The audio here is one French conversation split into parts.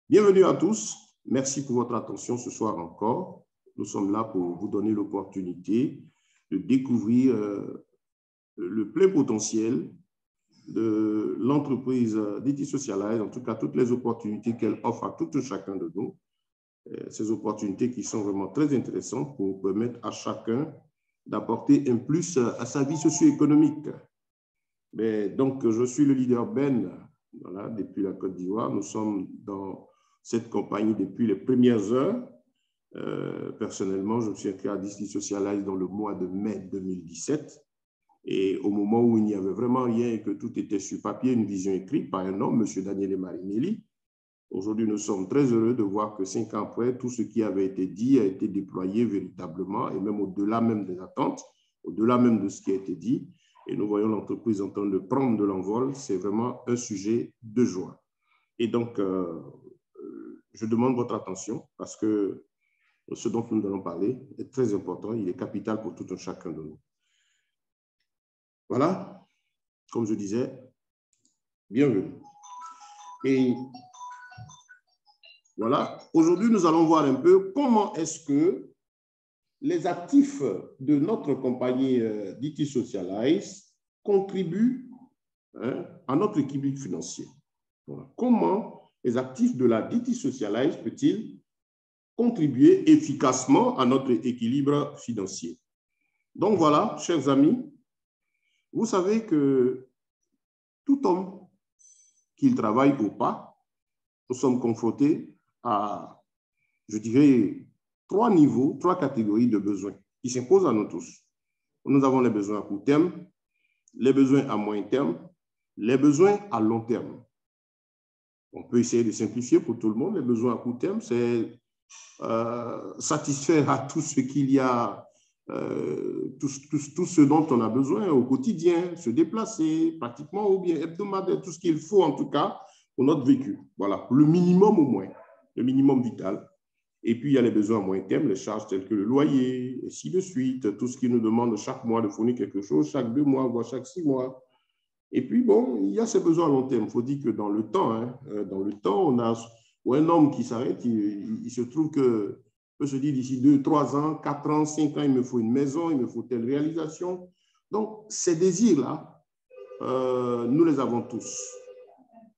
Bienvenue à tous. Merci pour votre attention ce soir encore. Nous sommes là pour vous donner l'opportunité de découvrir le plein potentiel de l'entreprise DT Socialize, en tout cas toutes les opportunités qu'elle offre à tout un chacun de nous. Ces opportunités qui sont vraiment très intéressantes pour permettre à chacun d'apporter un plus à sa vie socio-économique. Donc, je suis le leader Ben, voilà, depuis la Côte d'Ivoire. Nous sommes dans cette compagnie depuis les premières heures. Personnellement, je me suis inscrit à DT Socialize dans le mois de mai 2017. Et au moment où il n'y avait vraiment rien et que tout était sur papier, une vision écrite par un homme, M. Daniel Marinelli. Aujourd'hui, nous sommes très heureux de voir que 5 ans après, tout ce qui avait été dit a été déployé véritablement et même au-delà même des attentes, au-delà même de ce qui a été dit. Et nous voyons l'entreprise en train de prendre de l'envol. C'est vraiment un sujet de joie. Et donc, je demande votre attention parce que ce dont nous allons parler est très important. Il est capital pour tout un chacun de nous. Voilà, comme je disais, bienvenue. Et voilà, aujourd'hui, nous allons voir un peu comment est-ce que les actifs de notre compagnie DT Socialize contribuent à notre équilibre financier. Voilà. Comment les actifs de la DT Socialize peuvent-ils contribuer efficacement à notre équilibre financier? Donc voilà, chers amis, vous savez que tout homme, qu'il travaille ou pas, nous sommes confrontés à, je dirais, 3 niveaux, 3 catégories de besoins qui s'imposent à nous tous. Nous avons les besoins à court terme, les besoins à moyen terme, les besoins à long terme. On peut essayer de simplifier pour tout le monde. Les besoins à court terme, c'est satisfaire à tout ce qu'il y a, tout ce dont on a besoin au quotidien, se déplacer pratiquement ou bien hebdomadaire, tout ce qu'il faut en tout cas pour notre vécu. Voilà, le minimum au moins, le minimum vital. Et puis, il y a les besoins à moyen terme, les charges telles que le loyer, et ainsi de suite, tout ce qui nous demande chaque mois de fournir quelque chose, chaque 2 mois, voire chaque 6 mois. Et puis, bon, il y a ces besoins à long terme. Il faut dire que dans le temps, on a un homme qui s'arrête, il se trouve que peut se dire d'ici 2, 3 ans, 4 ans, 5 ans, il me faut une maison, il me faut telle réalisation. Donc, ces désirs-là, nous les avons tous.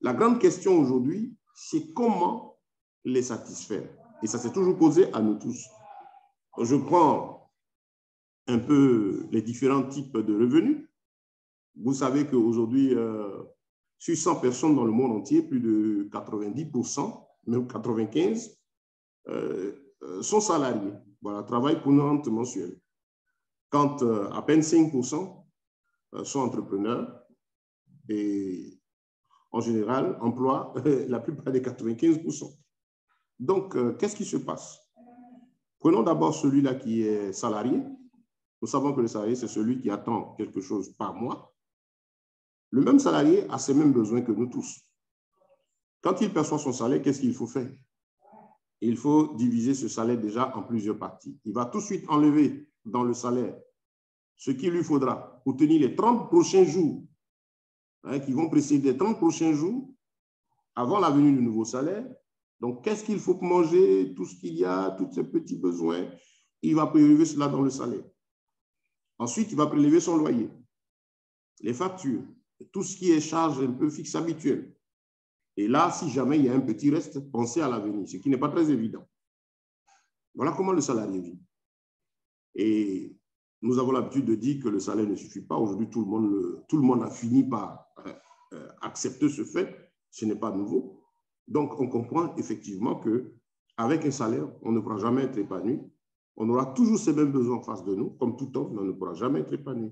La grande question aujourd'hui, c'est comment les satisfaire. Et ça s'est toujours posé à nous tous. Je prends un peu les différents types de revenus. Vous savez qu'aujourd'hui, sur 100 personnes dans le monde entier, plus de 90%, même 95%, sont salariés. Voilà, travaillent pour une rente mensuelle. Quand à peine 5% sont entrepreneurs et en général emploient la plupart des 95%. Donc, qu'est-ce qui se passe? Prenons d'abord celui-là qui est salarié. Nous savons que le salarié, c'est celui qui attend quelque chose par mois. Le même salarié a ces mêmes besoins que nous tous. Quand il perçoit son salaire, qu'est-ce qu'il faut faire? Il faut diviser ce salaire déjà en plusieurs parties. Il va tout de suite enlever dans le salaire ce qu'il lui faudra pour tenir les 30 prochains jours, qui vont précéder les 30 prochains jours avant la venue du nouveau salaire. Donc, qu'est-ce qu'il faut pour manger, tout ce qu'il y a, tous ces petits besoins, il va prélever cela dans le salaire. Ensuite, il va prélever son loyer, les factures, tout ce qui est charge un peu fixe habituelle. Et là, si jamais il y a un petit reste, pensez à l'avenir, ce qui n'est pas très évident. Voilà comment le salarié vit. Et nous avons l'habitude de dire que le salaire ne suffit pas. Aujourd'hui, tout le monde a fini par accepter ce fait. Ce n'est pas nouveau. Donc, on comprend effectivement qu'avec un salaire, on ne pourra jamais être épanoui. On aura toujours ces mêmes besoins en face de nous, comme tout homme, mais on ne pourra jamais être épanoui.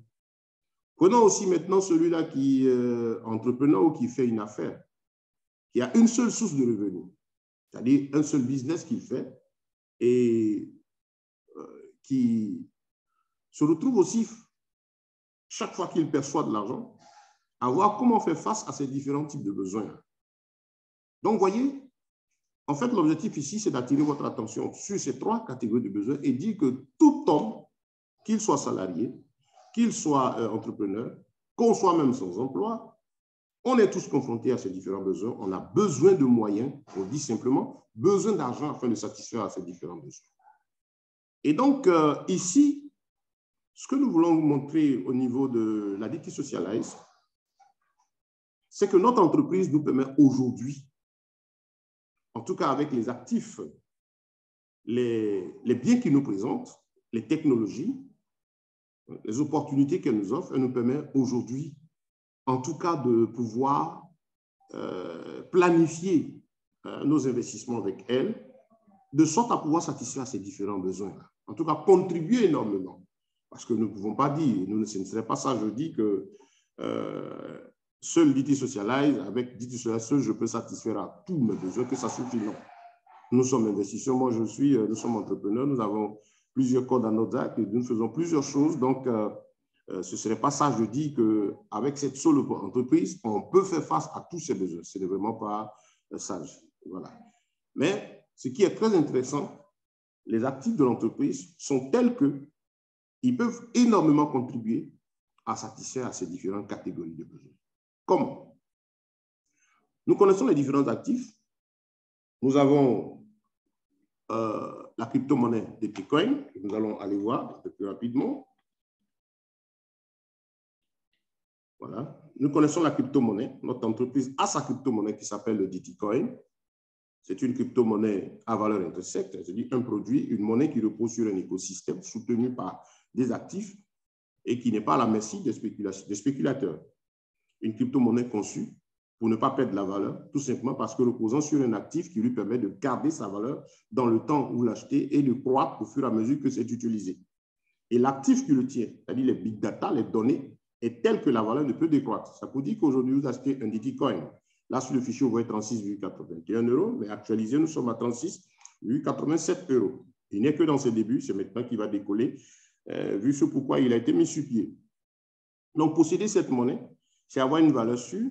Prenons aussi maintenant celui-là qui est entrepreneur ou qui fait une affaire, qui a une seule source de revenus, c'est-à-dire un seul business qu'il fait et qui se retrouve aussi, chaque fois qu'il perçoit de l'argent, à voir comment faire face à ces différents types de besoins. Donc, voyez, en fait, l'objectif ici, c'est d'attirer votre attention sur ces 3 catégories de besoins et dire que tout homme, qu'il soit salarié, qu'il soit entrepreneur, qu'on soit même sans emploi, On est tous confrontés à ces différents besoins. On a besoin de moyens, on dit simplement, besoin d'argent afin de satisfaire à ces différents besoins. Et donc, ici, ce que nous voulons vous montrer au niveau de la DT Socialize, c'est que notre entreprise nous permet aujourd'hui, en tout cas avec les actifs, les biens qu'ils nous présentent, les technologies, les opportunités qu'elle nous offre, elle nous permet aujourd'hui, en tout cas, de pouvoir planifier nos investissements avec elle, de sorte à pouvoir satisfaire ces différents besoins. En tout cas, contribuer énormément. Parce que nous ne pouvons pas dire, ce ne serait pas ça, je dis que seul DT Socialize, avec DT Socialize, seul je peux satisfaire à tous mes besoins, que ça suffit, non. Nous sommes investisseurs, nous sommes entrepreneurs, nous avons plusieurs codes dans notre acte et nous faisons plusieurs choses. Donc, ce ne serait pas ça, je dis qu'avec cette seule entreprise, on peut faire face à tous ces besoins. Ce n'est vraiment pas sage. Voilà. Mais ce qui est très intéressant, les actifs de l'entreprise sont tels qu'ils peuvent énormément contribuer à satisfaire à ces différentes catégories de besoins. Comment? Nous connaissons les différents actifs. Nous avons la crypto-monnaie de Bitcoin, que nous allons aller voir un peu plus rapidement. Voilà. Nous connaissons la crypto-monnaie. Notre entreprise a sa crypto-monnaie qui s'appelle le DTCoin. C'est une crypto-monnaie à valeur intrinsèque, c'est-à-dire un produit, une monnaie qui repose sur un écosystème soutenu par des actifs et qui n'est pas à la merci des spéculateurs. Une crypto-monnaie conçue pour ne pas perdre la valeur, tout simplement parce que reposant sur un actif qui lui permet de garder sa valeur dans le temps où l'acheter et de croître au fur et à mesure que c'est utilisé. Et l'actif qui le tient, c'est-à-dire les big data, les données, est tel que la valeur ne peut décroître. Ça vous dit qu'aujourd'hui, vous achetez un DTCoin. Là, sur le fichier, vous voyez 36,81 €, mais actualisé, nous sommes à 36,87 €. Il n'est que dans ses débuts, c'est maintenant qu'il va décoller, vu ce pourquoi il a été mis sur pied. Donc, posséder cette monnaie, c'est avoir une valeur sûre,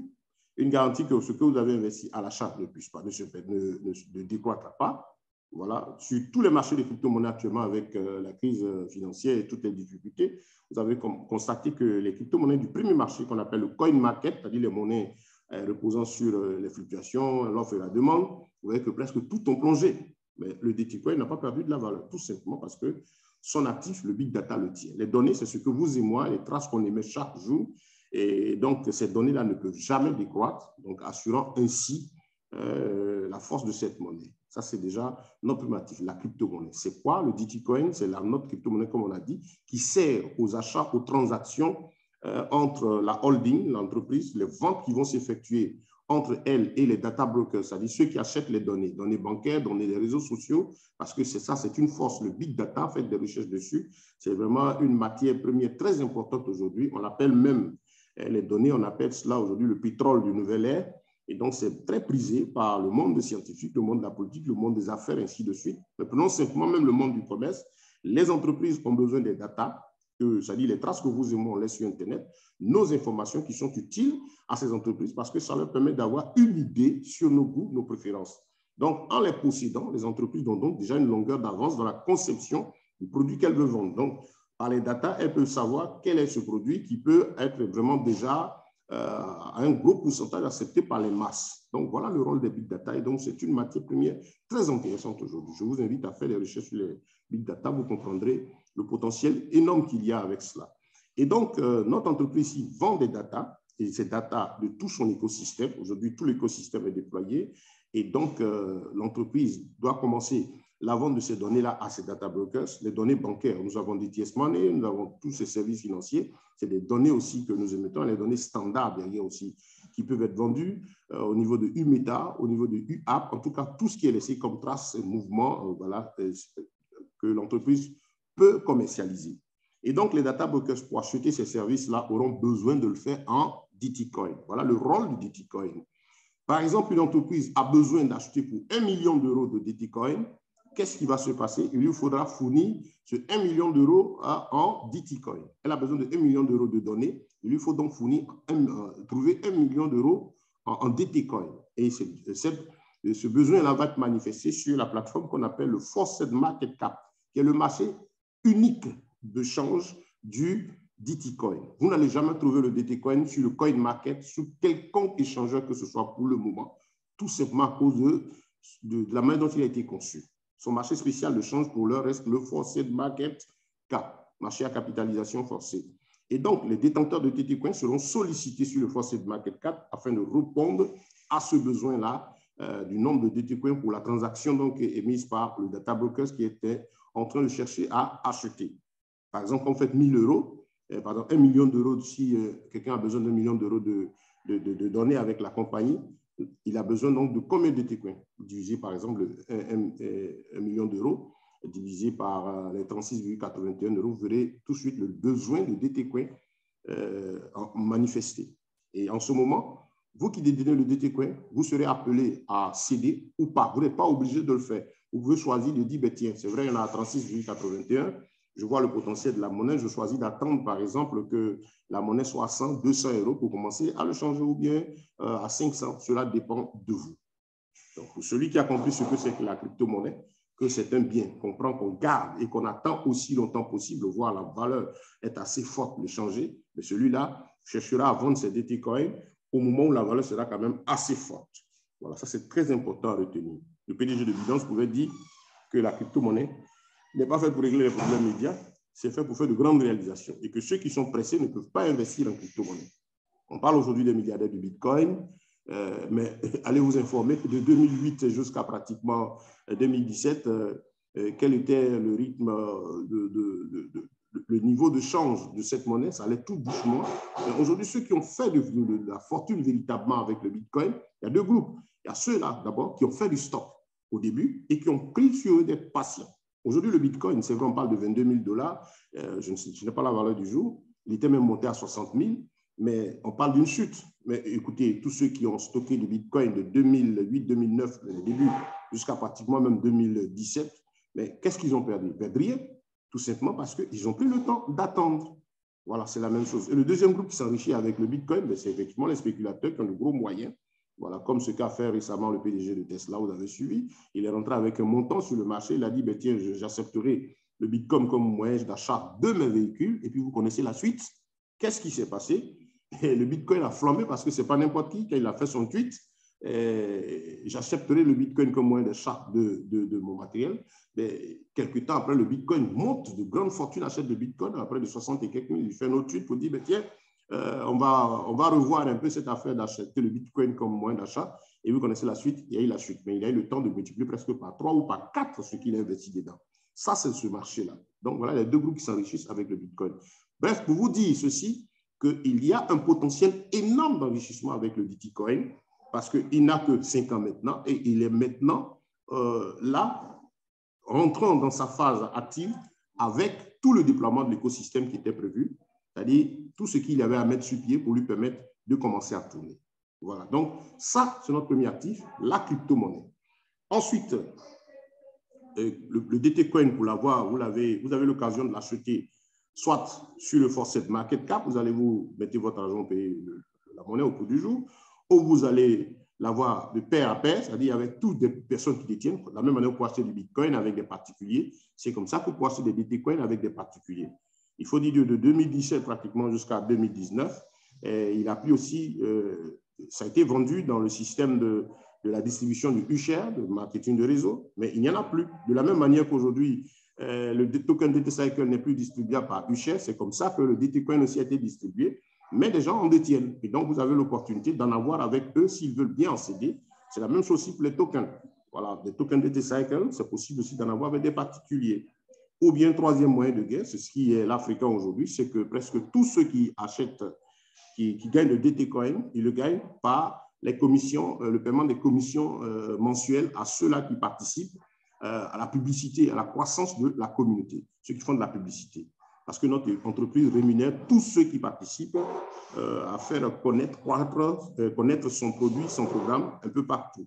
une garantie que ce que vous avez investi à l'achat ne décroîtra pas. Voilà. Sur tous les marchés de crypto-monnaies actuellement, avec la crise financière et toutes les difficultés, vous avez constaté que les crypto-monnaies du premier marché qu'on appelle le coin market, c'est-à-dire les monnaies reposant sur les fluctuations, l'offre et la demande, vous voyez que presque tout ont plongé. Mais le DTCoin n'a pas perdu de la valeur, tout simplement parce que son actif, le big data, le tient. Les données, c'est ce que vous et moi, les traces qu'on émet chaque jour. Et donc, ces données-là ne peuvent jamais décroître, donc assurant ainsi la force de cette monnaie. Ça, c'est déjà notre primatif, la crypto-monnaie. C'est quoi le DTCoin? C'est notre crypto-monnaie, comme on l'a dit, qui sert aux achats, aux transactions entre la holding, l'entreprise, les ventes qui vont s'effectuer entre elle et les data brokers, c'est-à-dire ceux qui achètent les données bancaires, données des réseaux sociaux, parce que c'est ça, c'est une force. Le big data, faites des recherches dessus, c'est vraiment une matière première très importante aujourd'hui. On l'appelle même les données, on appelle cela aujourd'hui le pétrole du nouvel ère. Et donc, c'est très prisé par le monde des scientifiques, le monde de la politique, le monde des affaires, ainsi de suite. Mais prenons simplement même le monde du commerce. Les entreprises ont besoin des data, c'est-à-dire les traces que vous et moi on laisse sur Internet, nos informations qui sont utiles à ces entreprises parce que ça leur permet d'avoir une idée sur nos goûts, nos préférences. Donc, en les possédant, les entreprises ont donc déjà une longueur d'avance dans la conception du produit qu'elles veulent vendre. Donc, par les data, elles peuvent savoir quel est ce produit qui peut être vraiment déjà un gros pourcentage accepté par les masses. Donc, voilà le rôle des big data. Et donc, c'est une matière première très intéressante aujourd'hui. Je vous invite à faire des recherches sur les big data. Vous comprendrez le potentiel énorme qu'il y a avec cela. Et donc, notre entreprise ici vend des data, et ces data de tout son écosystème. Aujourd'hui, tout l'écosystème est déployé. Et donc, l'entreprise doit commencer la vente de ces données-là à ces data brokers, les données bancaires. Nous avons des TS Money, nous avons tous ces services financiers. C'est des données aussi que nous émettons, les données standards derrière aussi, qui peuvent être vendues au niveau de UMETA, au niveau de UAP, en tout cas, tout ce qui est laissé comme trace et mouvement, voilà, que l'entreprise peut commercialiser. Et donc, les data brokers, pour acheter ces services-là, auront besoin de le faire en DTCoin. Voilà le rôle du DTCoin. Par exemple, une entreprise a besoin d'acheter pour 1 million € de DTCoin. Qu'est-ce qui va se passer? Il lui faudra fournir ce 1 million € en DTCoin. Elle a besoin de 1 million € de données. Il lui faut donc trouver 1 million € en DTCoin. Et ce besoin-là va être manifesté sur la plateforme qu'on appelle le Forced Market Cap, qui est le marché unique de change du DTCoin. Vous n'allez jamais trouver le DTCoin sur le coin market, sur quelconque échangeur que ce soit pour le moment, tout simplement à cause de la manière dont il a été conçu. Son marché spécial de change pour l'heure reste le Forced Market Cap, marché à capitalisation forcée. Et donc, les détenteurs de DTCoin seront sollicités sur le Forced Market Cap afin de répondre à ce besoin-là du nombre de DTCoin pour la transaction donc, émise par le data brokers qui était en train de chercher à acheter. Par exemple, quand vous faites 1 000 euros, par exemple 1 million d'euros, si quelqu'un a besoin d'1 million d'euros de données avec la compagnie, il a besoin donc de combien de DTCoin? Divisé par exemple 1 million d'euros, divisé par les 36,81 euros, vous verrez tout de suite le besoin de DTCoin manifesté. Et en ce moment, vous qui détenez le DTCoin, vous serez appelé à céder ou pas. Vous n'êtes pas obligé de le faire. Vous pouvez choisir de dire, ben, tiens, c'est vrai, il y en a à 36,81. Je vois le potentiel de la monnaie. Je choisis d'attendre, par exemple, que la monnaie soit à 100, 200 euros pour commencer à le changer ou bien à 500. Cela dépend de vous. Donc, pour celui qui a compris ce que c'est que la crypto-monnaie, que c'est un bien qu'on prend, qu'on garde et qu'on attend aussi longtemps possible, voir la valeur est assez forte de changer, mais celui-là cherchera à vendre ses DTCoin au moment où la valeur sera quand même assez forte. Voilà, ça c'est très important à retenir. Le PDG de Binance pouvait dire que la crypto-monnaie n'est pas faite pour régler les problèmes médias, c'est fait pour faire de grandes réalisations et que ceux qui sont pressés ne peuvent pas investir en crypto-monnaie. On parle aujourd'hui des milliardaires du Bitcoin, mais allez vous informer que de 2008 jusqu'à pratiquement 2017, quel était le rythme, le niveau de change de cette monnaie, ça allait tout doucement. Aujourd'hui, ceux qui ont fait de la fortune véritablement avec le Bitcoin, il y a deux groupes. Il y a ceux-là, d'abord, qui ont fait du stock au début et qui ont pris sur eux d'être patients. Aujourd'hui, le Bitcoin, c'est vrai, on parle de 22 000 $, je n'ai pas la valeur du jour, il était même monté à 60 000, mais on parle d'une chute. Mais écoutez, tous ceux qui ont stocké du Bitcoin de 2008-2009, le début, jusqu'à pratiquement même 2017, mais qu'est-ce qu'ils ont perdu? Ils perdent rien, tout simplement parce qu'ils ont pris le temps d'attendre. Voilà, c'est la même chose. Et le deuxième groupe qui s'enrichit avec le Bitcoin, c'est effectivement les spéculateurs qui ont de gros moyens. Voilà, comme ce qu'a fait récemment le PDG de Tesla, vous avez suivi. Il est rentré avec un montant sur le marché. Il a dit, ben, tiens, j'accepterai le Bitcoin comme moyen d'achat de mes véhicules. Et puis, vous connaissez la suite. Qu'est-ce qui s'est passé? Et le Bitcoin a flambé parce que ce n'est pas n'importe qui. Quand il a fait son tweet, j'accepterai le Bitcoin comme moyen d'achat de mon matériel. Mais quelques temps après, le Bitcoin monte de grandes fortunes, achète de Bitcoin. Après de 60 et quelques mille, il fait un autre tweet pour dire, ben, tiens, on va revoir un peu cette affaire d'acheter le Bitcoin comme moyen d'achat. Et vous connaissez la suite, il y a eu la chute. Mais il a eu le temps de multiplier presque par 3 ou par 4 ce qu'il a investi dedans. Ça, c'est ce marché-là. Donc, voilà les deux groupes qui s'enrichissent avec le Bitcoin. Bref, pour vous dire ceci, qu'il y a un potentiel énorme d'enrichissement avec le DTCoin parce qu'il n'a que 5 ans maintenant et il est maintenant là, rentrant dans sa phase active avec tout le déploiement de l'écosystème qui était prévu, c'est-à-dire tout ce qu'il avait à mettre sur pied pour lui permettre de commencer à tourner. Voilà, donc ça, c'est notre premier actif, la crypto-monnaie. Ensuite, le DTCoin, pour l'avoir, vous avez l'occasion de l'acheter soit sur le Forced Market Cap, vous allez vous mettez votre argent, payer la monnaie au cours du jour, ou vous allez l'avoir de pair à pair, c'est-à-dire avec toutes les personnes qui détiennent. De la même manière, vous pouvez acheter du Bitcoin avec des particuliers. C'est comme ça que vous pouvez acheter des DTCoin avec des particuliers. Il faut dire de 2017 pratiquement jusqu'à 2019, il a pris aussi, ça a été vendu dans le système de la distribution du U-Share, de marketing de réseau, mais il n'y en a plus. De la même manière qu'aujourd'hui, le token DTCycle n'est plus distribuable par U-Share, c'est comme ça que le DTCoin aussi a été distribué, mais des gens en détiennent. Et donc, vous avez l'opportunité d'en avoir avec eux s'ils veulent bien en céder. C'est la même chose aussi pour les tokens. Voilà, des tokens DTCycle, c'est possible aussi d'en avoir avec des particuliers. Ou bien, troisième moyen de gain, c'est ce qui est l'Africain aujourd'hui, c'est que presque tous ceux qui achètent, qui gagnent le DTCoin, ils le gagnent par les commissions, le paiement des commissions mensuelles à ceux-là qui participent à la publicité, à la croissance de la communauté, ceux qui font de la publicité. Parce que notre entreprise rémunère tous ceux qui participent à faire connaître son produit, son programme un peu partout.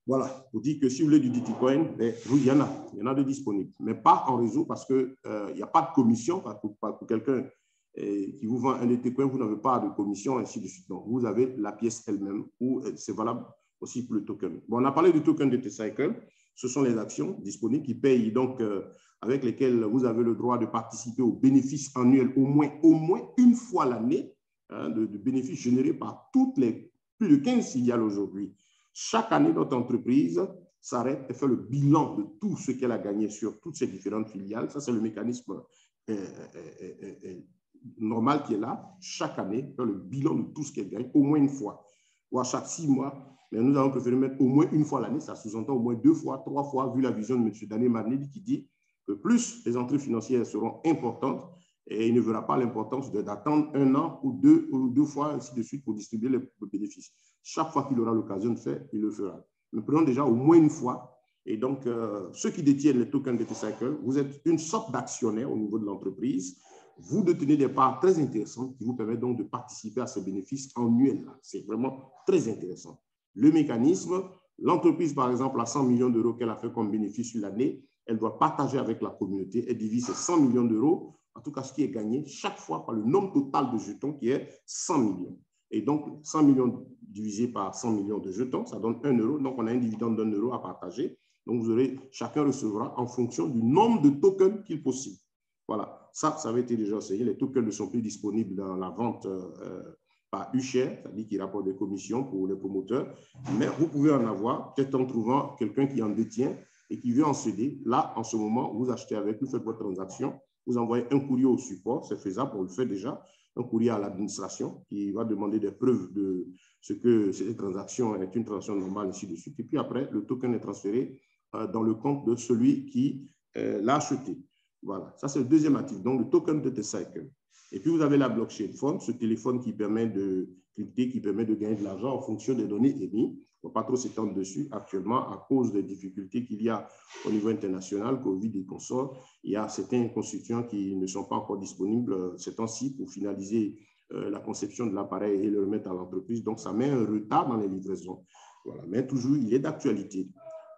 Voilà, pour dire que si vous voulez du DTCoin, ben, il y en a de disponibles, mais pas en réseau parce qu'il n'y a pas de commission pour quelqu'un qui vous vend un DTCoin, vous n'avez pas de commission, ainsi de suite. Donc, vous avez la pièce elle-même, ou c'est valable aussi pour le token. Bon, on a parlé du token DTCycle. Ce sont les actions disponibles qui payent donc avec lesquels vous avez le droit de participer aux bénéfices annuels au moins une fois l'année, hein, de bénéfices générés par toutes les plus de 15 filiales aujourd'hui. Chaque année, notre entreprise s'arrête et fait le bilan de tout ce qu'elle a gagné sur toutes ces différentes filiales. Ça, c'est le mécanisme normal qui est là. Chaque année, faire le bilan de tout ce qu'elle gagne au moins une fois, ou à chaque 6 mois. Mais nous avons préféré mettre au moins une fois l'année. Ça sous-entend au moins 2 fois, 3 fois, vu la vision de M. Daniel Marnelli qui dit que plus les entrées financières seront importantes, et il ne verra pas l'importance d'attendre 1 an ou deux fois, ainsi de suite, pour distribuer les bénéfices. Chaque fois qu'il aura l'occasion de faire, il le fera. Mais prenons déjà au moins une fois. Et donc, ceux qui détiennent les tokens de DT-Cycle, vous êtes une sorte d'actionnaire au niveau de l'entreprise. Vous détenez des parts très intéressantes qui vous permettent donc de participer à ces bénéfices annuels. C'est vraiment très intéressant. Le mécanisme, l'entreprise, par exemple, a 100 millions d'euros qu'elle a fait comme bénéfice sur l'année, elle doit partager avec la communauté et diviser ces 100 millions d'euros, en tout cas ce qui est gagné, chaque fois par le nombre total de jetons qui est 100 millions. Et donc, 100 millions divisé par 100 millions de jetons, ça donne 1 euro. Donc, on a un dividende d'1 euro à partager. Donc, chacun recevra en fonction du nombre de tokens qu'il possède. Voilà, ça avait été déjà essayé. Les tokens ne sont plus disponibles dans la vente par U-Share, c'est-à-dire qui rapporte des commissions pour les promoteurs. Mais vous pouvez en avoir, peut-être en trouvant quelqu'un qui en détient et qui veut en céder. Là, en ce moment, vous achetez avec, vous faites votre transaction, vous envoyez un courrier au support, c'est faisable, on le fait déjà, un courrier à l'administration qui va demander des preuves de ce que cette transaction est une transaction normale, ainsi de suite. Et puis après, le token est transféré dans le compte de celui qui l'a acheté. Voilà, ça c'est le deuxième actif, donc le token de DT-Cycle. Et puis vous avez la blockchain phone, ce téléphone qui permet de crypter, qui permet de gagner de l'argent en fonction des données émises. On ne va pas trop s'étendre dessus actuellement à cause des difficultés qu'il y a au niveau international, Covid et consorts. Il y a certains constituants qui ne sont pas encore disponibles ces temps-ci pour finaliser la conception de l'appareil et le remettre à l'entreprise. Donc, ça met un retard dans les livraisons. Voilà. Mais toujours, il est d'actualité.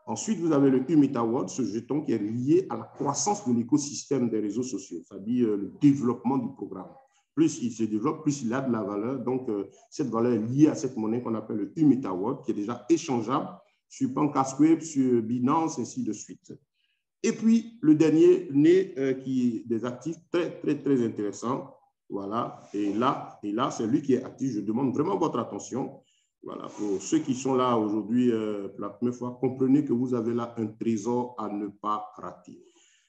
Ensuite, vous avez le U-MetaWorld, ce jeton qui est lié à la croissance de l'écosystème des réseaux sociaux, c'est-à-dire le développement du programme. Plus il se développe, plus il a de la valeur. Donc, cette valeur est liée à cette monnaie qu'on appelle le U-MetaWorld, qui est déjà échangeable sur PancakeSwap, sur Binance, ainsi de suite. Et puis, le dernier né qui est des actifs très, très, très intéressants. Voilà. Et là c'est lui qui est actif. Je demande vraiment votre attention. Voilà, pour ceux qui sont là aujourd'hui pour la première fois, comprenez que vous avez là un trésor à ne pas rater.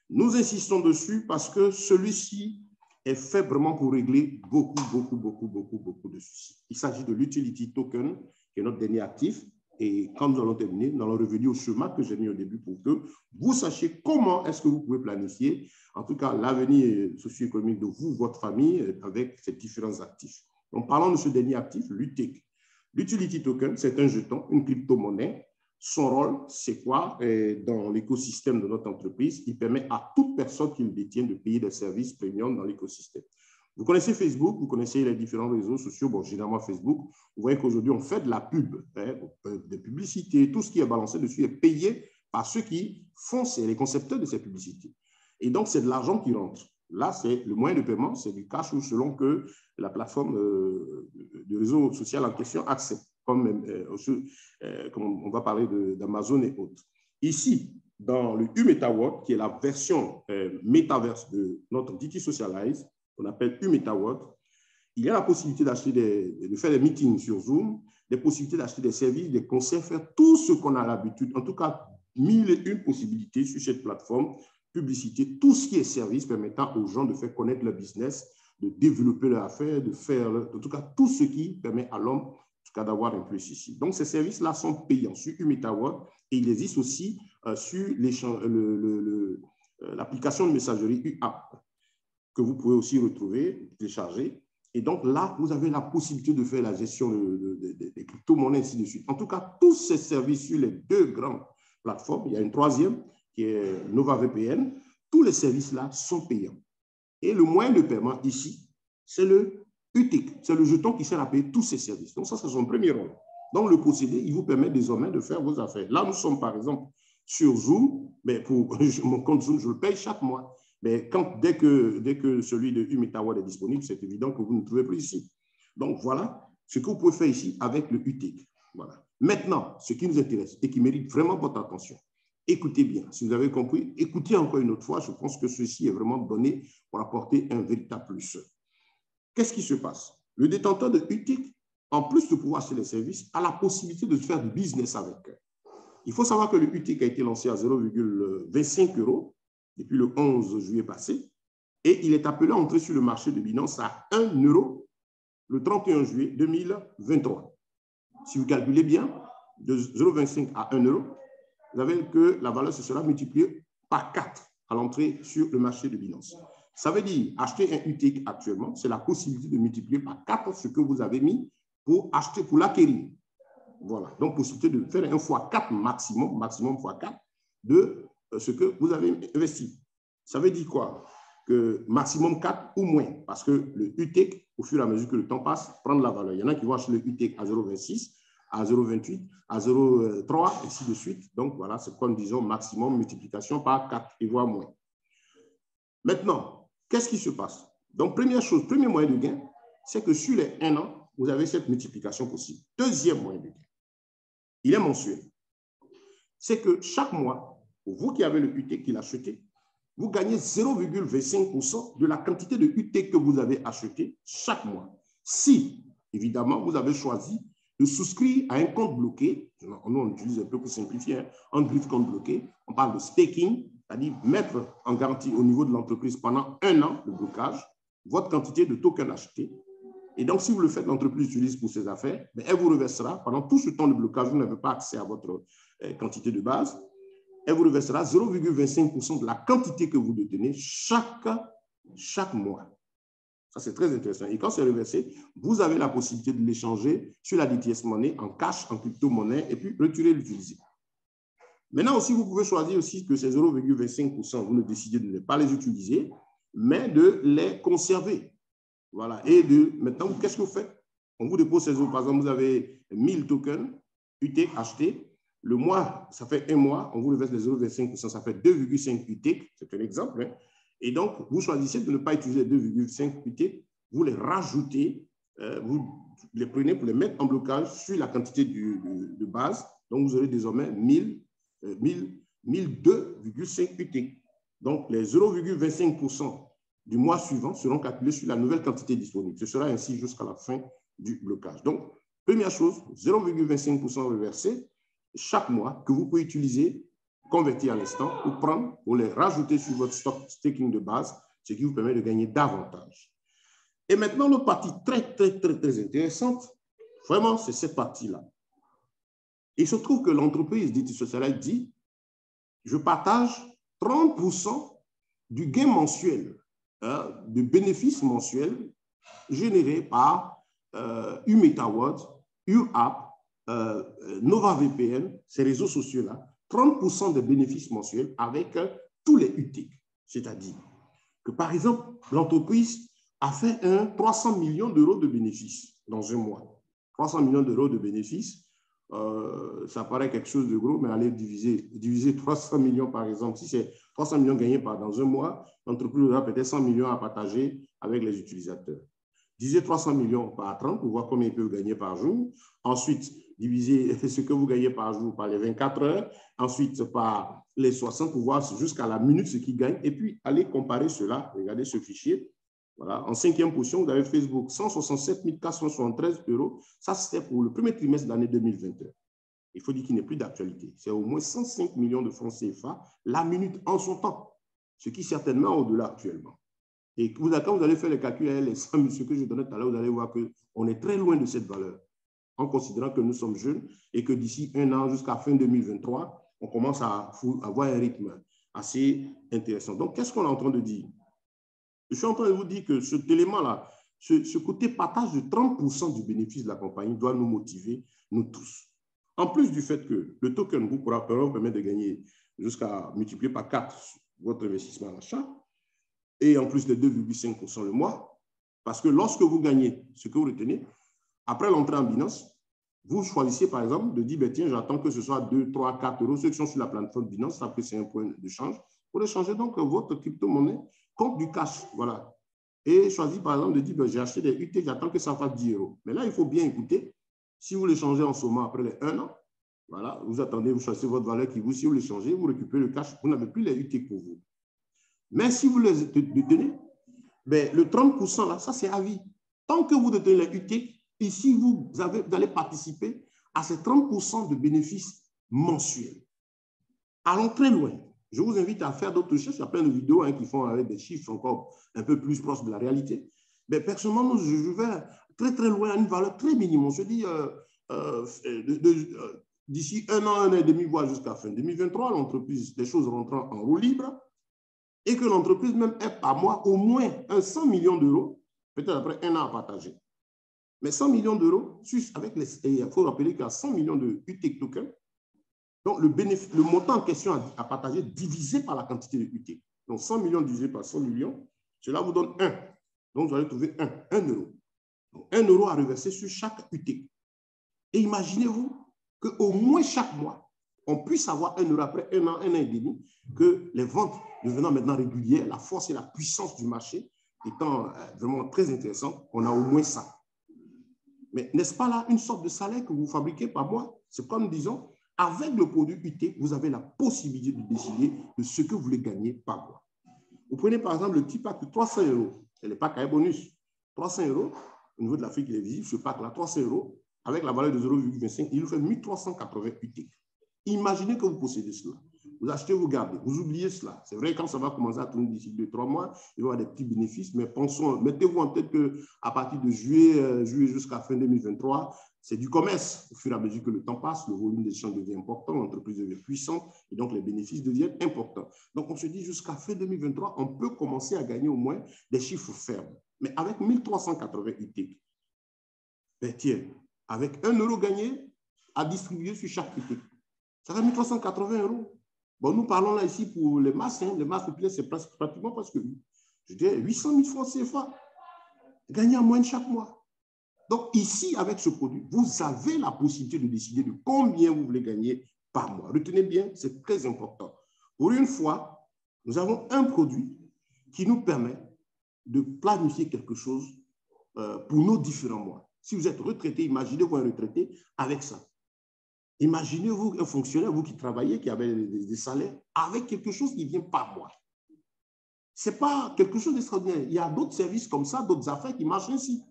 Nous insistons dessus parce que celui-ci est fait vraiment pour régler beaucoup de soucis. Il s'agit de l'utility token, qui est notre dernier actif. Et quand nous allons terminer, nous allons revenir au schéma que j'ai mis au début pour que vous sachiez comment est-ce que vous pouvez planifier, en tout cas, l'avenir socio-économique de vous, votre famille, avec ces différents actifs. Donc, parlons de ce dernier actif, l'UTIC. L'utility token, c'est un jeton, une crypto-monnaie. Son rôle, c'est quoi dans l'écosystème de notre entreprise? Il permet à toute personne qui le détient de payer des services premium dans l'écosystème. Vous connaissez Facebook, vous connaissez les différents réseaux sociaux, bon, généralement Facebook. Vous voyez qu'aujourd'hui, on fait de la pub, des publicités, tout ce qui est balancé dessus est payé par ceux qui font, c'est les concepteurs de ces publicités. Et donc, c'est de l'argent qui rentre. Là, c'est le moyen de paiement, c'est du cash ou selon que la plateforme de réseau social en question accepte, comme on va parler d'Amazon et autres. Ici, dans le U-MetaWorld, qui est la version métaverse de notre DT Socialize, qu'on appelle U-MetaWorld, il y a la possibilité d'acheter de faire des meetings sur Zoom, des possibilités d'acheter des services, des conseils, faire tout ce qu'on a l'habitude, en tout cas, 1001 possibilités sur cette plateforme, publicité, tout ce qui est service permettant aux gens de faire connaître leur business, de développer leur affaire, de faire, en tout cas, tout ce qui permet à l'homme, en tout cas, d'avoir un plus ici. Donc, ces services-là sont payants sur U-MetaWorld et il existe aussi sur l'application de messagerie U-App que vous pouvez aussi retrouver, télécharger. Et donc là, vous avez la possibilité de faire la gestion des crypto-monnaies, ainsi de suite. En tout cas, tous ces services sur les deux grandes plateformes, il y a une troisième qui est NovaVPN, tous les services-là sont payants. Et le moyen de paiement ici, c'est le UTIC, c'est le jeton qui sert à payer tous ces services. Donc ça, c'est son premier rôle. Donc le procédé, il vous permet désormais de faire vos affaires. Là, nous sommes par exemple sur Zoom, mais pour mon compte Zoom, je le paye chaque mois. Mais dès que celui de U-MetaWorld est disponible, c'est évident que vous ne le trouvez plus ici. Donc voilà ce que vous pouvez faire ici avec le UTIC. Voilà. Maintenant, ce qui nous intéresse et qui mérite vraiment votre attention, Écoutez bien, si vous avez compris, écoutez encore une autre fois, je pense que ceci est vraiment donné pour apporter un véritable plus. Qu'est-ce qui se passe? Le détenteur de UTIC, en plus de pouvoir acheter les services, a la possibilité de faire du business avec. Il faut savoir que le UTIC a été lancé à 0,25 € depuis le 11 juillet passé et il est appelé à entrer sur le marché de Binance à 1 € le 31 juillet 2023. Si vous calculez bien, de 0,25 à 1 €, vous avez que la valeur se sera multipliée par 4 à l'entrée sur le marché de Binance. Ça veut dire, acheter un UTIC actuellement, c'est la possibilité de multiplier par 4 ce que vous avez mis pour acheter, pour l'acquérir. Voilà. Donc, possibilité de faire un x4 maximum x4 de ce que vous avez investi. Ça veut dire quoi? Que maximum 4 ou moins, parce que le UTIC, au fur et à mesure que le temps passe, prend de la valeur. Il y en a qui vont acheter le UTIC à 0,26, à 0,28, à 0,3, et ainsi de suite. Donc, voilà, c'est comme disons maximum multiplication par 4 et voire moins. Maintenant, qu'est-ce qui se passe? Donc, première chose, premier moyen de gain, c'est que sur les 1 an, vous avez cette multiplication possible. Deuxième moyen de gain, il est mensuel. C'est que chaque mois, vous qui avez le UTIC qu'il a acheté, vous gagnez 0,25% de la quantité de UTIC que vous avez acheté chaque mois. Si, évidemment, vous avez choisi de souscrire à un compte bloqué, nous on utilise un peu pour simplifier, hein, un compte bloqué, on parle de staking, c'est-à-dire mettre en garantie au niveau de l'entreprise pendant 1 an le blocage, votre quantité de tokens achetés. Et donc, si vous le faites, l'entreprise utilise pour ses affaires, elle vous reversera, pendant tout ce temps de blocage, vous n'avez pas accès à votre quantité de base, elle vous reversera 0,25% de la quantité que vous détenez chaque mois. Ça, c'est très intéressant. Et quand c'est reversé, vous avez la possibilité de l'échanger sur la DTS Money en cash, en crypto-monnaie, et puis retirer et l'utiliser. Maintenant aussi, vous pouvez choisir aussi que ces 0,25%, vous ne décidez de ne pas les utiliser, mais de les conserver. Voilà. Et maintenant, qu'est-ce que vous faites? On vous dépose ces euros. Par exemple, vous avez 1000 tokens UTIC achetés. Le mois, ça fait 1 mois. On vous le verse les 0,25%. Ça fait 2,5 UTIC. C'est un exemple. Hein. Et donc, vous choisissez de ne pas utiliser 2,5 UTIC. Vous les rajoutez. Vous les prenez pour les mettre en blocage sur la quantité de base. Donc, vous aurez désormais 1002,5 UTIC. Donc, les 0,25% du mois suivant seront calculés sur la nouvelle quantité disponible. Ce sera ainsi jusqu'à la fin du blocage. Donc, première chose, 0,25% reversé chaque mois que vous pouvez utiliser, convertir à l'instant ou prendre pour les rajouter sur votre stock staking de base, ce qui vous permet de gagner davantage. Et maintenant, l'autre partie très intéressante, vraiment, c'est cette partie-là. Il se trouve que l'entreprise DT dit, je partage 30% du gain mensuel, de bénéfices mensuels générés par UMetaWorld, UApp, NovaVPN, ces réseaux sociaux-là, 30% des bénéfices mensuels avec tous les UTIC. C'est-à-dire que, par exemple, l'entreprise a fait 300 millions d'euros de bénéfices dans un mois. 300 millions d'euros de bénéfices, ça paraît quelque chose de gros, mais allez diviser 300 millions, par exemple. Si c'est 300 millions gagnés dans un mois, l'entreprise aura peut-être 100 millions à partager avec les utilisateurs. Divisez 300 millions par 30 pour voir combien ils peuvent gagner par jour. Ensuite, divisez ce que vous gagnez par jour par les 24 heures. Ensuite, par les 60 pour voir jusqu'à la minute ce qu'ils gagnent. Et puis, allez comparer cela. Regardez ce fichier. Voilà. En 5e position, vous avez Facebook, 167 473 €. Ça, c'était pour le premier trimestre de l'année 2021. Il faut dire qu'il n'est plus d'actualité. C'est au moins 105 millions de francs CFA la minute en son temps, ce qui est certainement au-delà actuellement. Et quand vous allez faire les calculs, ce que je donnais tout à l'heure, vous allez voir qu'on est très loin de cette valeur, en considérant que nous sommes jeunes et que d'ici 1 an jusqu'à fin 2023, on commence à avoir un rythme assez intéressant. Donc, qu'est-ce qu'on est en train de dire? Je suis en train de vous dire que cet élément-là, ce côté partage de 30% du bénéfice de la compagnie doit nous motiver, nous tous. En plus du fait que le token vous permet de gagner jusqu'à multiplier par 4 votre investissement à l'achat, et en plus de 2,5% le mois, parce que lorsque vous gagnez ce que vous retenez, après l'entrée en Binance, vous choisissez par exemple de dire, ben, tiens, j'attends que ce soit 2, 3, 4 euros, ceux qui sont sur la plateforme Binance, après c'est un point de change, pour échanger donc votre crypto-monnaie contre du cash, voilà. Et choisir par exemple de dire, ben, j'ai acheté des UT, j'attends que ça fasse 10 euros. Mais là, il faut bien écouter, si vous l'échangez en ce moment après les 1 an, Voilà, vous attendez, vous choisissez votre valeur qui vous, si vous le changez, vous récupérez le cash, vous n'avez plus les UTIC pour vous. Mais si vous les détenez, ben, le 30% là, ça c'est à vie. Tant que vous détenez les UTIC, ici vous allez participer à ces 30% de bénéfices mensuels. Allons très loin. Je vous invite à faire d'autres recherches. Il y a plein de vidéos hein, qui font avec des chiffres encore un peu plus proches de la réalité. Mais personnellement, je vais très très loin à une valeur très minime. Je dis d'ici un an et demi, voire jusqu'à fin 2023, l'entreprise, les choses rentrant en roue libre et que l'entreprise même ait par mois au moins 100 millions d'euros, peut-être après un an à partager. Mais 100 millions d'euros, il faut rappeler qu'il y a 100 millions de UTIC tokens. Donc, le montant en question à partager divisé par la quantité de UTIC. Donc, 100 millions divisé par 100 millions, cela vous donne 1. Donc, vous allez trouver 1 euro. Donc, 1 euro à reverser sur chaque UTIC. Et imaginez-vous qu'au moins chaque mois, on puisse avoir 1 euro après un an et demi, que les ventes devenant maintenant régulières, la force et la puissance du marché étant vraiment très intéressantes, on a au moins ça. Mais n'est-ce pas là une sorte de salaire que vous fabriquez par mois? C'est comme disons, avec le produit UTIC, vous avez la possibilité de décider de ce que vous voulez gagner par mois. Vous prenez par exemple le petit pack de 300 euros, c'est le pack à bonus. 300 euros, au niveau de l'Afrique, il est visible, ce pack-là, 300 euros, avec la valeur de 0,25, il vous fait 1380 UTIC. Imaginez que vous possédez cela. Vous achetez, vous gardez, vous oubliez cela. C'est vrai, quand ça va commencer à tourner d'ici 2-3 mois, il va y avoir des petits bénéfices, mais pensons, mettez-vous en tête qu'à partir de juillet jusqu'à fin 2023, c'est du commerce. Au fur et à mesure que le temps passe, le volume d'échange devient important, l'entreprise devient puissante et donc les bénéfices deviennent importants. Donc, on se dit jusqu'à fin 2023, on peut commencer à gagner au moins des chiffres fermes. Mais avec 1380 UTIC, ben tiens, avec 1 euro gagné à distribuer sur chaque UTIC, ça fait 1380 euros. Bon, nous parlons là ici pour les masses. Hein. Les masses populaires, c'est pratiquement presque, je dirais, 800 000 francs CFA gagnés en moyenne chaque mois. Donc, ici, avec ce produit, vous avez la possibilité de décider de combien vous voulez gagner par mois. Retenez bien, c'est très important. Pour une fois, nous avons un produit qui nous permet de planifier quelque chose pour nos différents mois. Si vous êtes retraité, imaginez-vous un retraité avec ça. Imaginez-vous un fonctionnaire, vous qui travaillez, qui avez des salaires, avec quelque chose qui vient par mois. Ce n'est pas quelque chose d'extraordinaire. Il y a d'autres services comme ça, d'autres affaires qui marchent ainsi.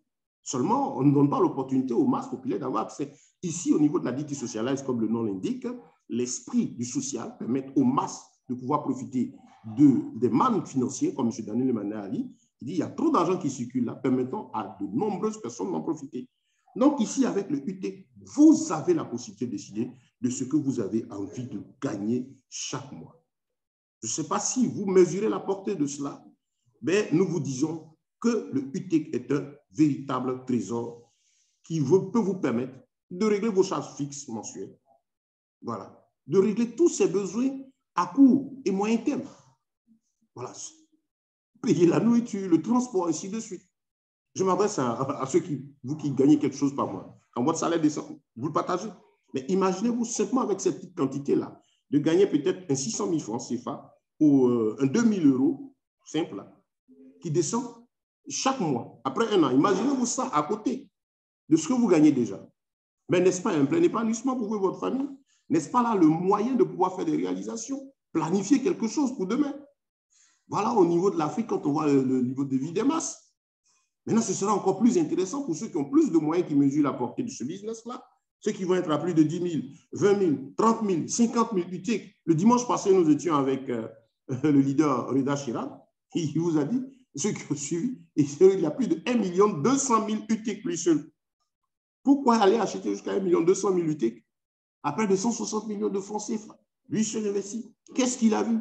Seulement, on ne donne pas l'opportunité aux masses populaires d'avoir accès. Ici, au niveau de la dite socialise, comme le nom l'indique, l'esprit du social permet aux masses de pouvoir profiter des mannes financières, comme M. Daniel Manali, qui dit qu'il y a trop d'argent qui circule là, permettant à de nombreuses personnes d'en profiter. Donc ici, avec le UTIC, vous avez la possibilité de décider de ce que vous avez envie de gagner chaque mois. Je ne sais pas si vous mesurez la portée de cela, mais nous vous disons que le UTIC est un véritable trésor qui peut vous permettre de régler vos charges fixes mensuelles. Voilà. De régler tous ces besoins à court et moyen terme. Voilà. Payer la nourriture, le transport, ainsi de suite. Je m'adresse à ceux vous qui gagnez quelque chose par mois. Quand votre salaire descend, vous le partagez. Mais imaginez-vous simplement avec cette petite quantité-là, de gagner peut-être un 600 000 francs CFA ou un 2000 euros simple, là, qui descend chaque mois, après un an. Imaginez-vous ça à côté de ce que vous gagnez déjà. Mais n'est-ce pas un plein épanouissement pour vous et votre famille? N'est-ce pas là le moyen de pouvoir faire des réalisations? Planifier quelque chose pour demain. Voilà, au niveau de l'Afrique, quand on voit le niveau de vie des masses. Maintenant, ce sera encore plus intéressant pour ceux qui ont plus de moyens qui mesurent la portée de ce business-là. Ceux qui vont être à plus de 10 000, 20 000, 30 000, 50 000 UTIC. Le dimanche passé, nous étions avec le leader Reda Chirac. Il vous a dit, ceux qui ont suivi, il y a plus de 1 200 000 UTIC lui seul. Pourquoi aller acheter jusqu'à 1 200 000 UTIC après 260 millions de francs CFA? Lui seul investi. Qu'est-ce qu'il a vu?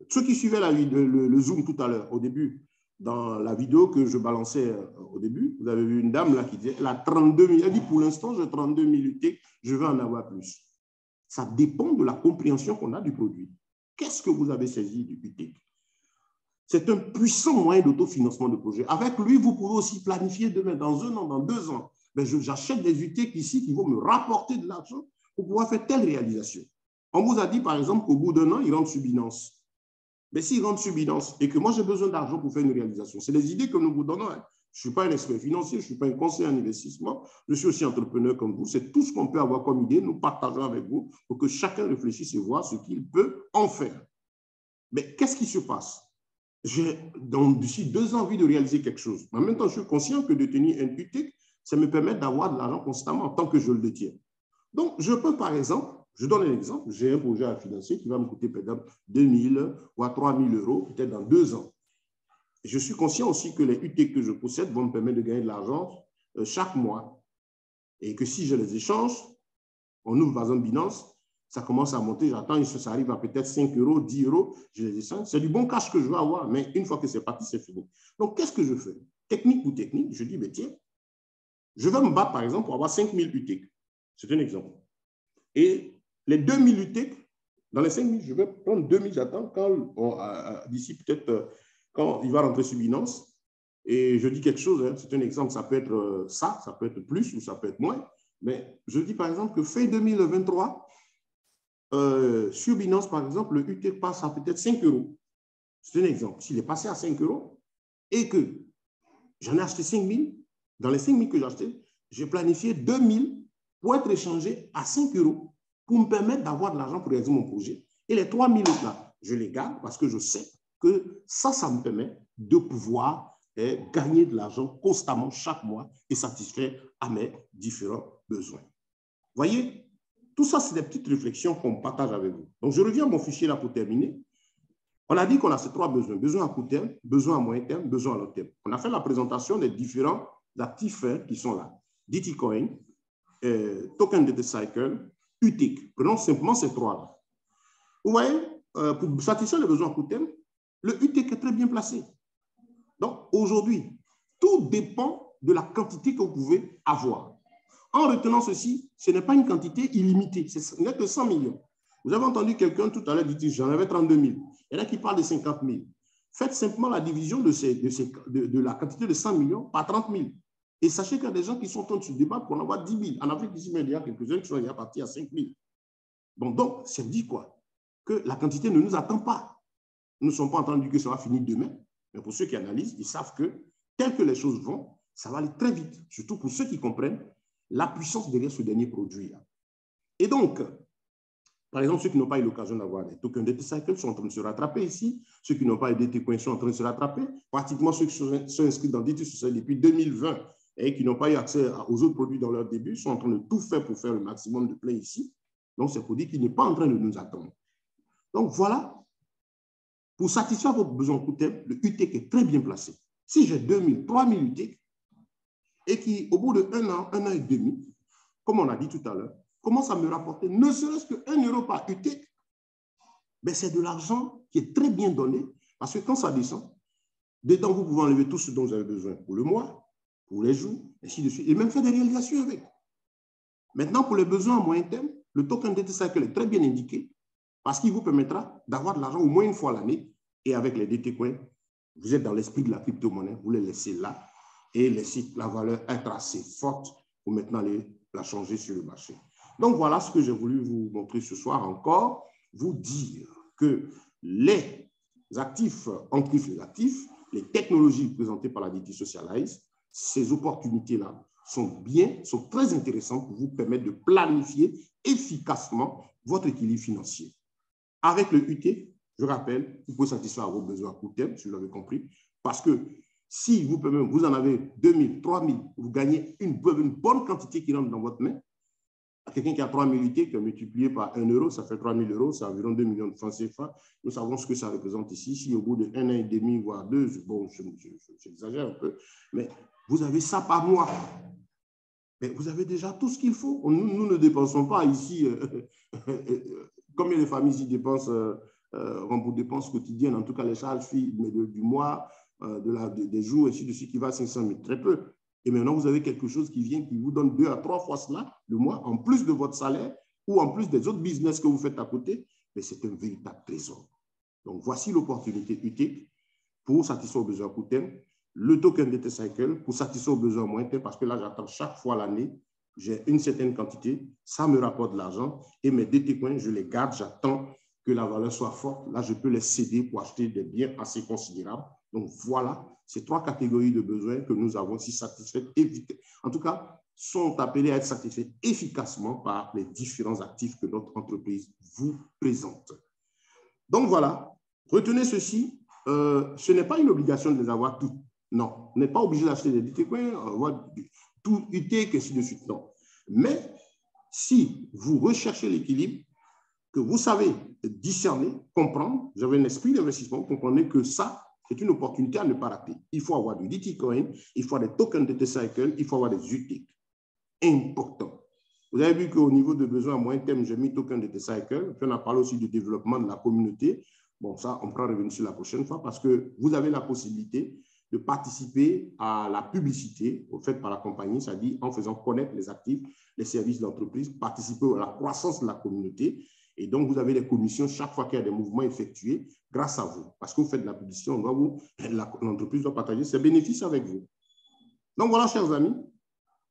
Ceux qui suivaient le Zoom tout à l'heure, au début, dans la vidéo que je balançais au début, vous avez vu une dame là qui disait, elle a 32 000, elle dit pour l'instant, j'ai 32 000 UTIC, je veux en avoir plus. Ça dépend de la compréhension qu'on a du produit. Qu'est-ce que vous avez saisi du UTIC? C'est un puissant moyen d'autofinancement de projet. Avec lui, vous pouvez aussi planifier demain, dans 1 an, dans 2 ans. J'achète des UTIC ici qui vont me rapporter de l'argent pour pouvoir faire telle réalisation. On vous a dit, par exemple, qu'au bout d'1 an, il rentre sur Binance. Mais s'il rentre sur Binance et que moi j'ai besoin d'argent pour faire une réalisation, c'est les idées que nous vous donnons. Hein. Je ne suis pas un expert financier, je ne suis pas un conseiller en investissement, je suis aussi entrepreneur comme vous. C'est tout ce qu'on peut avoir comme idée, nous partageons avec vous pour que chacun réfléchisse et voit ce qu'il peut en faire. Mais qu'est-ce qui se passe? J'ai d'ici 2 ans envie de réaliser quelque chose. En même temps, je suis conscient que de tenir un UTIC, ça me permet d'avoir de l'argent constamment tant que je le détiens. Donc, je peux par exemple, je donne un exemple, j'ai un projet à financer qui va me coûter peut-être 2 000 ou 3 000 euros, peut-être dans 2 ans. Je suis conscient aussi que les UT que je possède vont me permettre de gagner de l'argent chaque mois. Et que si je les échange, on ouvre par exemple Binance, ça commence à monter, j'attends, ça arrive à peut-être 5 euros, 10 euros, je les échange. C'est du bon cash que je veux avoir, mais une fois que c'est parti, c'est fini. Donc, qu'est-ce que je fais? Technique ou technique, je dis, mais tiens, je vais me battre par exemple pour avoir 5 000 UT. C'est un exemple. Et les 2 000 UT, dans les 5 000, je vais prendre 2 000, j'attends d'ici peut-être quand il va rentrer sur Binance. Et je dis quelque chose, hein, c'est un exemple, ça peut être ça peut être plus ou ça peut être moins. Mais je dis par exemple que fin 2023, sur Binance, par exemple, le UT passe à peut-être 5 euros. C'est un exemple. S'il est passé à 5 euros et que j'en ai acheté 5 000, dans les 5 000 que j'ai achetés, j'ai planifié 2 000 pour être échangé à 5 euros pour me permettre d'avoir de l'argent pour réaliser mon projet. Et les 3 000 autres là, je les garde parce que je sais que ça me permet de pouvoir gagner de l'argent constamment chaque mois et satisfaire à mes différents besoins. Voyez, tout ça, c'est des petites réflexions qu'on partage avec vous. Donc, je reviens à mon fichier là pour terminer. On a dit qu'on a ces 3 besoins. Besoin à court terme, besoin à moyen terme, besoin à long terme. On a fait la présentation des différents actifs qui sont là. DT Coin, Token Data Cycle, UTIC. Prenons simplement ces 3 là. Vous voyez, pour satisfaire les besoins à court terme, le UTIC est très bien placé. Donc, aujourd'hui, tout dépend de la quantité que vous pouvez avoir. En retenant ceci, ce n'est pas une quantité illimitée, ce n'est que 100 millions. Vous avez entendu quelqu'un tout à l'heure dire j'en avais 32 000. Il y en a qui parlent de 50 000. Faites simplement la division de la quantité de 100 millions par 30 000. Et sachez qu'il y a des gens qui sont en train de se débattre pour en avoir 10 000. En Afrique, ici, il y a quelques-uns qui sont déjà partis à 5 000. Bon, donc, ça dit quoi? Que la quantité ne nous attend pas. Nous ne sommes pas en train de dire que ça va finir demain. Mais pour ceux qui analysent, ils savent que, tel que les choses vont, ça va aller très vite. Surtout pour ceux qui comprennent la puissance derrière ce dernier produit. Et donc, par exemple, ceux qui n'ont pas eu l'occasion d'avoir des tokens Data Cycle sont en train de se rattraper ici. Ceux qui n'ont pas eu DT Coin sont en train de se rattraper. Pratiquement ceux qui sont inscrits dans DT Social depuis 2020 et qui n'ont pas eu accès aux autres produits dans leur début sont en train de tout faire pour faire le maximum de play ici. Donc, c'est pour dire qu'il n'est pas en train de nous attendre. Donc, voilà. Pour satisfaire votre besoin court terme, le UTIC est très bien placé. Si j'ai 2 000, 3 000 UTIC, et qui, au bout de 1 an et demi, comme on a dit tout à l'heure, commence à me rapporter ne serait-ce que 1 euro par UTIC, ben c'est de l'argent qui est très bien donné, parce que quand ça descend, dedans, vous pouvez enlever tout ce dont vous avez besoin pour le mois, pour les jours, ainsi de suite, et même faire des réalisations avec. Maintenant, pour les besoins à moyen terme, le token Data Cycle est très bien indiqué, parce qu'il vous permettra d'avoir de l'argent au moins une fois l'année, et avec les DT Coins, vous êtes dans l'esprit de la crypto-monnaie, vous les laissez là, et laisser la valeur être assez forte pour maintenant la changer sur le marché. Donc, voilà ce que j'ai voulu vous montrer ce soir encore, vous dire que les actifs, les actifs, les technologies présentées par la DT Socialize, ces opportunités-là sont très intéressantes pour vous permettre de planifier efficacement votre équilibre financier. Avec le UT, je rappelle, vous pouvez satisfaire vos besoins à court terme, si vous l'avez compris, parce que si vous en avez 2 000, 3 000, vous gagnez une bonne quantité qui rentre dans votre main. Quelqu'un qui a 3 000 UT, qui a multiplié par 1 euro, ça fait 3 000 euros, c'est environ 2 millions de francs CFA. Nous savons ce que ça représente ici. Si au bout de 1 an et demi, voire 2, bon, j'exagère un peu, mais vous avez ça par mois. Mais vous avez déjà tout ce qu'il faut. Nous ne dépensons pas ici. Combien de familles ici dépensent pour dépenses quotidiennes, en tout cas les charges du mois, des jours, ainsi de suite, qui va à 500 000, très peu. Et maintenant, vous avez quelque chose qui vient, qui vous donne 2 à 3 fois cela le mois, en plus de votre salaire ou en plus des autres business que vous faites à côté. Mais c'est un véritable trésor. Donc, voici l'opportunité UTIC pour satisfaire aux besoins à court terme. Le token Data Cycle pour satisfaire aux besoins à moyen terme, parce que là, j'attends chaque fois l'année, j'ai une certaine quantité, ça me rapporte de l'argent et mes DT Coins, je les garde, j'attends que la valeur soit forte. Là, je peux les céder pour acheter des biens assez considérables Donc, voilà ces 3 catégories de besoins que nous avons si satisfaites, en tout cas, sont appelés à être satisfaits efficacement par les différents actifs que notre entreprise vous présente. Donc, voilà, retenez ceci, ce n'est pas une obligation de les avoir tous. Non, on n'est pas obligé d'acheter des bitcoins, tout UT, que ainsi de suite. Non. Mais si vous recherchez l'équilibre, que vous savez discerner, comprendre, vous avez un esprit d'investissement, vous comprenez que ça, c'est une opportunité à ne pas rater. Il faut avoir du Bitcoin, il faut avoir des tokens de T-Cycle, il faut avoir des UT. Important. Vous avez vu qu'au niveau de besoins à moyen terme, j'ai mis token de T-Cycle. Puis on a parlé aussi du développement de la communauté. Bon, ça, on pourra revenir sur la prochaine fois parce que vous avez la possibilité de participer à la publicité faite par la compagnie, c'est-à-dire en faisant connaître les actifs, les services de l'entreprise, participer à la croissance de la communauté. Et donc, vous avez des commissions chaque fois qu'il y a des mouvements effectués grâce à vous. Parce que vous faites de la publicité, l'entreprise doit partager ses bénéfices avec vous. Donc, voilà, chers amis,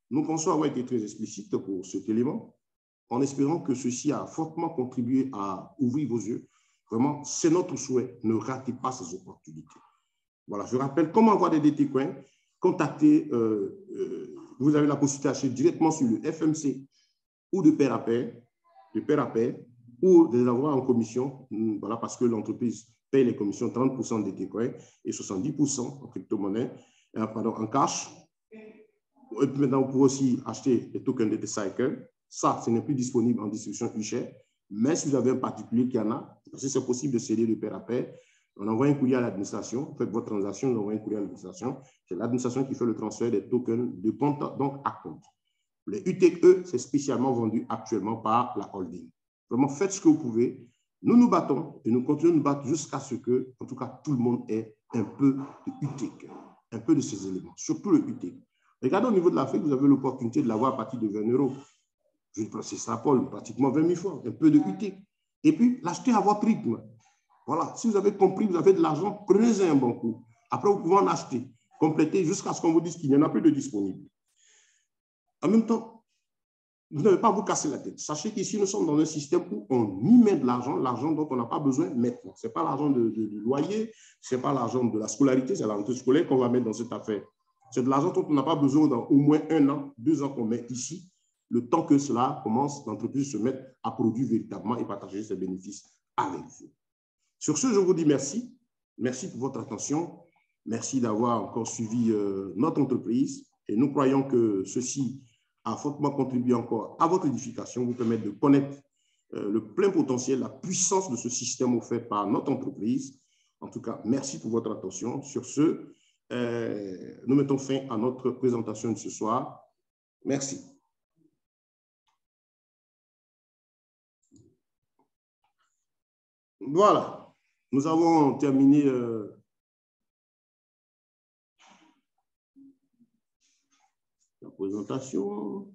nous pensons avoir été très explicites pour cet élément, en espérant que ceci a fortement contribué à ouvrir vos yeux. Vraiment, c'est notre souhait. Ne ratez pas ces opportunités. Voilà, je rappelle comment avoir des DT Coins. Contactez, vous avez la possibilité d'acheter directement sur le FMC ou de pair à pair, ou de les avoir en commission, voilà, parce que l'entreprise paye les commissions 30% de DT Coins et 70% en crypto-monnaie, en cash. Et puis maintenant, vous pouvez aussi acheter des tokens de T-Cycle. Ça, ce n'est plus disponible en distribution e-share. Mais si vous avez un particulier qui en a, si c'est possible de céder de pair à pair, on envoie un courrier à l'administration. Vous faites votre transaction, on envoie un courrier à l'administration. C'est l'administration qui fait le transfert des tokens de compte donc à compte. Les UTE, c'est spécialement vendu actuellement par la holding. Vraiment, faites ce que vous pouvez. Nous nous battons et nous continuons de nous battre jusqu'à ce que, en tout cas, tout le monde ait un peu de UTE, un peu de ces éléments, surtout le UTE. Regardez au niveau de l'Afrique, vous avez l'opportunité de l'avoir à partir de 20 €. Je extrapole pratiquement 20 000 fois, un peu de UT. Et puis, l'acheter à votre rythme. Voilà, si vous avez compris, vous avez de l'argent, prenez un bon coup. Après, vous pouvez en acheter, compléter jusqu'à ce qu'on vous dise qu'il n'y en a plus de disponible. En même temps, vous n'avez pas à vous casser la tête. Sachez qu'ici, nous sommes dans un système où on y met de l'argent dont on n'a pas besoin maintenant. Ce n'est pas l'argent du loyer, ce n'est pas l'argent de la scolarité, c'est l'argent scolaire qu'on va mettre dans cette affaire. C'est de l'argent dont on n'a pas besoin dans au moins 1 an, 2 ans qu'on met ici, le temps que cela commence, l'entreprise se mette à produire véritablement et partager ses bénéfices avec vous. Sur ce, je vous dis merci. Merci pour votre attention. Merci d'avoir encore suivi notre entreprise et nous croyons que ceci a fortement contribué encore à votre édification, vous permettre de connaître le plein potentiel, la puissance de ce système offert par notre entreprise. En tout cas, merci pour votre attention. Sur ce, nous mettons fin à notre présentation de ce soir. Merci. Voilà, nous avons terminé la présentation.